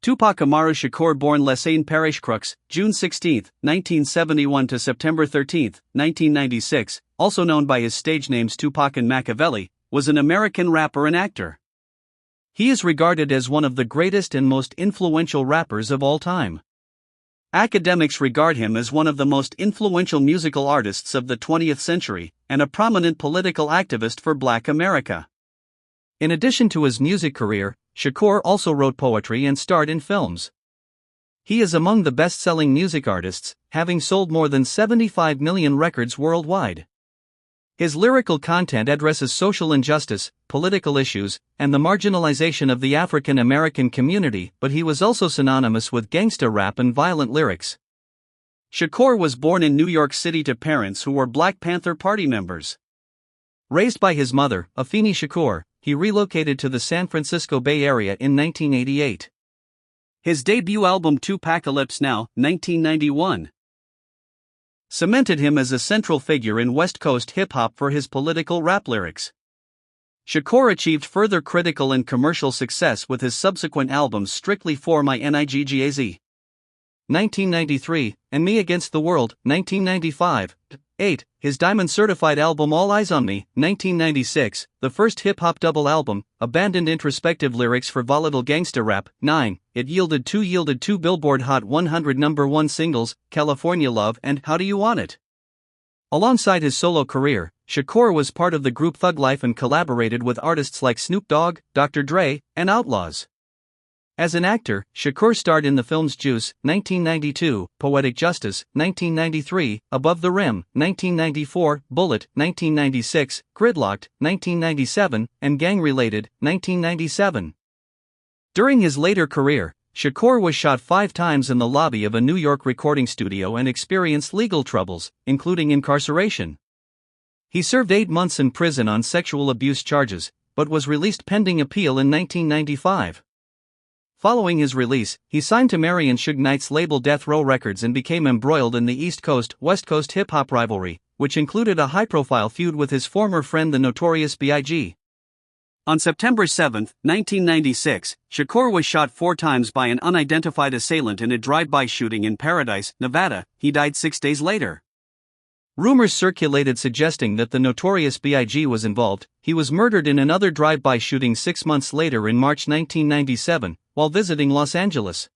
Tupac Amaru Shakur, born Lesane Parish Crooks, June 16, 1971 to September 13, 1996, also known by his stage names Tupac and Machiavelli, was an American rapper and actor. He is regarded as one of the greatest and most influential rappers of all time. Academics regard him as one of the most influential musical artists of the 20th century, and a prominent political activist for Black America. In addition to his music career, Shakur also wrote poetry and starred in films. He is among the best-selling music artists, having sold more than 75 million records worldwide. His lyrical content addresses social injustice, political issues, and the marginalization of the African American community, but he was also synonymous with gangsta rap and violent lyrics. Shakur was born in New York City to parents who were Black Panther Party members. Raised by his mother, Afeni Shakur, he relocated to the San Francisco Bay Area in 1988. His debut album Tupacalypse Now, 1991, cemented him as a central figure in West Coast hip-hop for his political rap lyrics. Shakur achieved further critical and commercial success with his subsequent albums Strictly For My Niggas, 1993, and Me Against the World, 1995. 8. His Diamond-certified album All Eyes on Me, 1996, the first hip-hop double album, abandoned introspective lyrics for volatile gangsta rap. 9. It yielded two Billboard Hot 100 #1 singles, California Love and How Do You Want It? Alongside his solo career, Shakur was part of the group Thug Life and collaborated with artists like Snoop Dogg, Dr. Dre, and Outlawz. As an actor, Shakur starred in the films Juice, 1992, Poetic Justice, 1993, Above the Rim, 1994, Bullet, 1996, Gridlocked, 1997, and Gang Related, 1997. During his later career, Shakur was shot 5 times in the lobby of a New York recording studio and experienced legal troubles, including incarceration. He served 8 months in prison on sexual abuse charges, but was released pending appeal in 1995. Following his release, he signed to Marion Suge Knight's label Death Row Records and became embroiled in the East Coast-West Coast hip-hop rivalry, which included a high-profile feud with his former friend the Notorious B.I.G. On September 7, 1996, Shakur was shot 4 times by an unidentified assailant in a drive-by shooting in Paradise, Nevada. He died 6 days later. Rumors circulated suggesting that the Notorious B.I.G. was involved. He was murdered in another drive-by shooting 6 months later in March 1997, while visiting Los Angeles.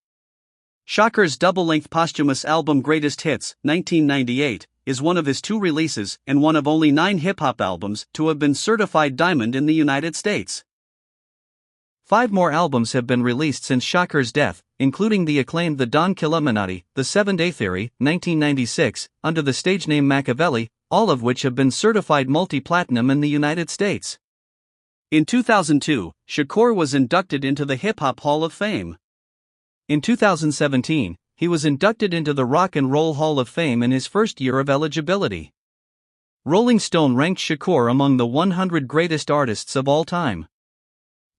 Shakur's double-length posthumous album Greatest Hits, 1998, is one of his 2 releases and one of only 9 hip-hop albums to have been certified diamond in the United States. 5 more albums have been released since Shakur's death, including the acclaimed The Don Killuminati, The 7-Day Theory, 1996, under the stage name Machiavelli, all of which have been certified multi-platinum in the United States. In 2002, Shakur was inducted into the Hip Hop Hall of Fame. In 2017, he was inducted into the Rock and Roll Hall of Fame in his first year of eligibility. Rolling Stone ranked Shakur among the 100 greatest artists of all time.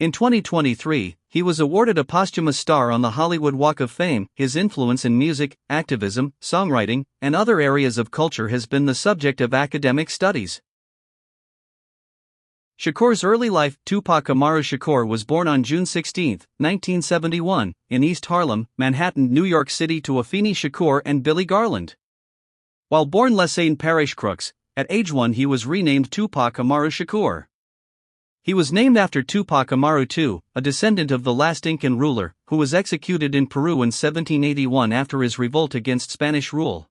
In 2023, he was awarded a posthumous star on the Hollywood Walk of Fame. His influence in music, activism, songwriting, and other areas of culture has been the subject of academic studies. Shakur's early life. Tupac Amaru Shakur was born on June 16, 1971, in East Harlem, Manhattan, New York City to Afeni Shakur and Billy Garland. While born Lesane Parish Crooks, at age 1 he was renamed Tupac Amaru Shakur. He was named after Tupac Amaru II, a descendant of the last Incan ruler, who was executed in Peru in 1781 after his revolt against Spanish rule.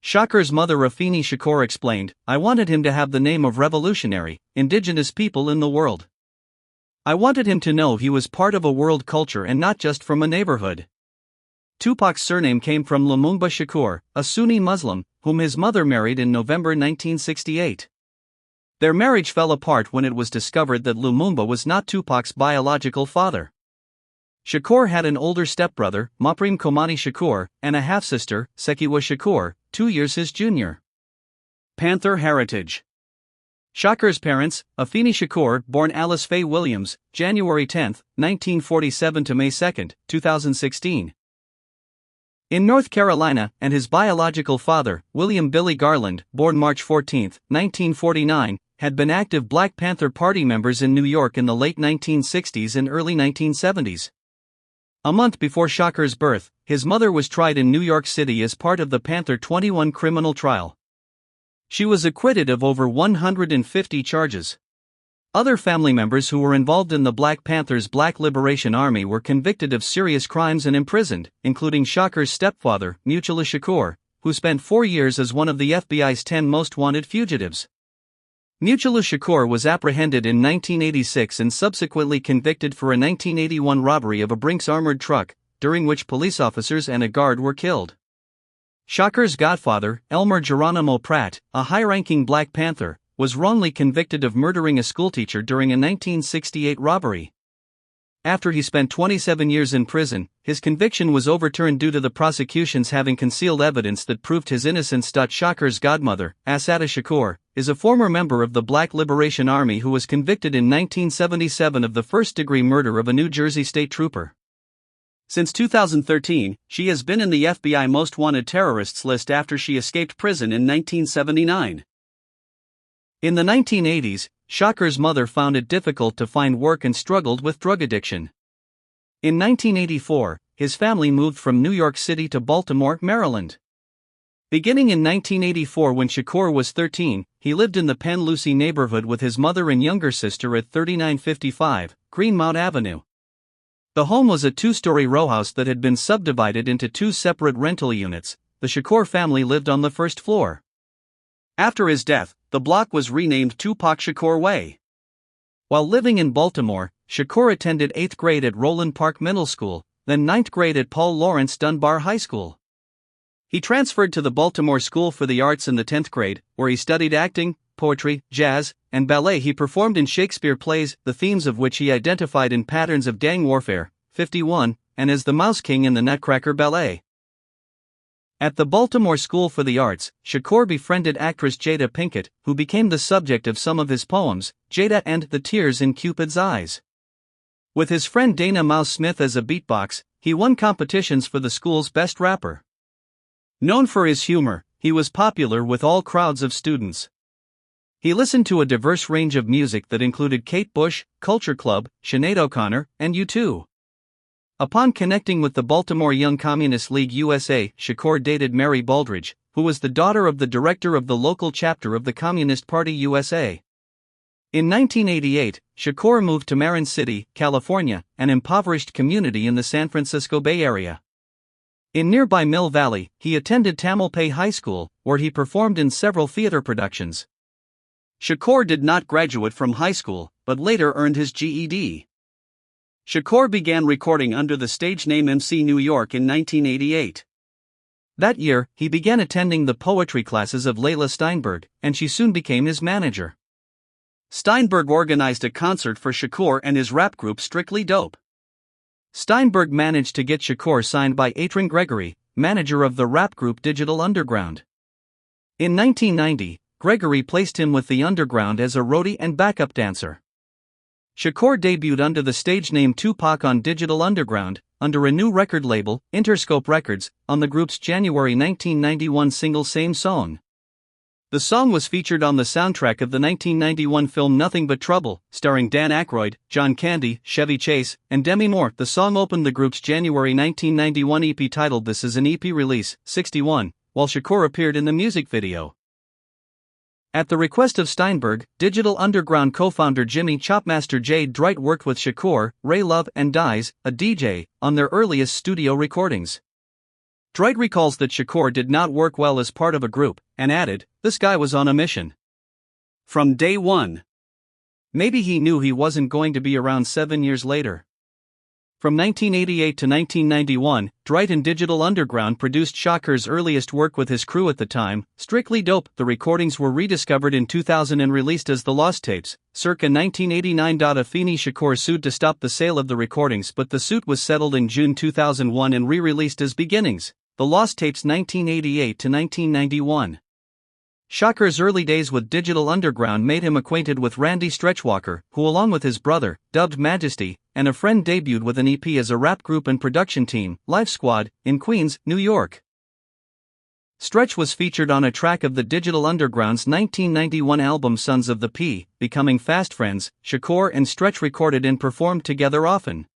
Shakur's mother Afeni Shakur explained, "I wanted him to have the name of revolutionary, indigenous people in the world. I wanted him to know he was part of a world culture and not just from a neighborhood." Tupac's surname came from Lumumba Shakur, a Sunni Muslim, whom his mother married in November 1968. Their marriage fell apart when it was discovered that Lumumba was not Tupac's biological father. Shakur had an older stepbrother, Maprim Komani Shakur, and a half-sister, Sekiwa Shakur, 2 years his junior. Panther heritage. Shakur's parents, Afeni Shakur, born Alice Faye Williams, January 10, 1947 to May 2, 2016. In North Carolina, and his biological father, William Billy Garland, born March 14, 1949, had been active Black Panther Party members in New York in the late 1960s and early 1970s. A month before Shakur's birth, his mother was tried in New York City as part of the Panther 21 criminal trial. She was acquitted of over 150 charges. Other family members who were involved in the Black Panthers' Black Liberation Army were convicted of serious crimes and imprisoned, including Shakur's stepfather, Tupac Shakur, who spent 4 years as one of the FBI's 10 most wanted fugitives. Tupac Shakur was apprehended in 1986 and subsequently convicted for a 1981 robbery of a Brinks armored truck, during which police officers and a guard were killed. Shakur's godfather, Elmer Geronimo Pratt, a high-ranking Black Panther, was wrongly convicted of murdering a schoolteacher during a 1968 robbery. After he spent 27 years in prison, his conviction was overturned due to the prosecution's having concealed evidence that proved his innocence. Shakur's godmother, Assata Shakur, is a former member of the Black Liberation Army who was convicted in 1977 of the first-degree murder of a New Jersey state trooper. Since 2013, she has been in the FBI Most Wanted Terrorists list after she escaped prison in 1979. In the 1980s, Shakur's mother found it difficult to find work and struggled with drug addiction. In 1984, his family moved from New York City to Baltimore, Maryland. Beginning in 1984 when Shakur was 13, he lived in the Penn Lucy neighborhood with his mother and younger sister at 3955 Greenmount Avenue. The home was a two-story rowhouse that had been subdivided into two separate rental units. The Shakur family lived on the first floor. After his death, the block was renamed Tupac Shakur Way. While living in Baltimore, Shakur attended 8th grade at Roland Park Middle School, then 9th grade at Paul Laurence Dunbar High School. He transferred to the Baltimore School for the Arts in the 10th grade, where he studied acting, poetry, jazz, and ballet. He performed in Shakespeare plays, the themes of which he identified in Patterns of Gang Warfare, 51, and as the Mouse King in the Nutcracker Ballet. At the Baltimore School for the Arts, Shakur befriended actress Jada Pinkett, who became the subject of some of his poems, Jada and The Tears in Cupid's Eyes. With his friend Dana Mouse Smith as a beatbox, he won competitions for the school's best rapper. Known for his humor, he was popular with all crowds of students. He listened to a diverse range of music that included Kate Bush, Culture Club, Sinead O'Connor, and U2. Upon connecting with the Baltimore Young Communist League USA, Shakur dated Mary Baldridge, who was the daughter of the director of the local chapter of the Communist Party USA. In 1988, Shakur moved to Marin City, California, an impoverished community in the San Francisco Bay Area. In nearby Mill Valley, he attended Tamalpay High School, where he performed in several theater productions. Shakur did not graduate from high school, but later earned his GED. Shakur began recording under the stage name MC New York in 1988. That year, he began attending the poetry classes of Layla Steinberg, and she soon became his manager. Steinberg organized a concert for Shakur and his rap group Strictly Dope. Steinberg managed to get Shakur signed by Atron Gregory, manager of the rap group Digital Underground. In 1990, Gregory placed him with the Underground as a roadie and backup dancer. Shakur debuted under the stage name Tupac on Digital Underground, under a new record label, Interscope Records, on the group's January 1991 single Same Song. The song was featured on the soundtrack of the 1991 film Nothing But Trouble, starring Dan Aykroyd, John Candy, Chevy Chase, and Demi Moore. The song opened the group's January 1991 EP titled This Is an EP Release, 61, while Shakur appeared in the music video. At the request of Steinberg, Digital Underground co-founder Jimmy Chopmaster J. Dwight worked with Shakur, Ray Love, and Dize, a DJ, on their earliest studio recordings. Dwight recalls that Shakur did not work well as part of a group, and added, "This guy was on a mission from day one. Maybe he knew he wasn't going to be around 7 years later." From 1988 to 1991, Dwight and Digital Underground produced Shakur's earliest work with his crew at the time, Strictly Dope. The recordings were rediscovered in 2000 and released as The Lost Tapes, circa 1989. Afeni Shakur sued to stop the sale of the recordings, but the suit was settled in June 2001 and re-released as Beginnings, The Lost Tapes 1988 to 1991. Shakur's early days with Digital Underground made him acquainted with Randy Stretchwalker, who along with his brother, dubbed Majesty, and a friend debuted with an EP as a rap group and production team, Life Squad, in Queens, New York. Stretch was featured on a track of the Digital Underground's 1991 album Sons of the P, becoming fast friends. Shakur and Stretch recorded and performed together often.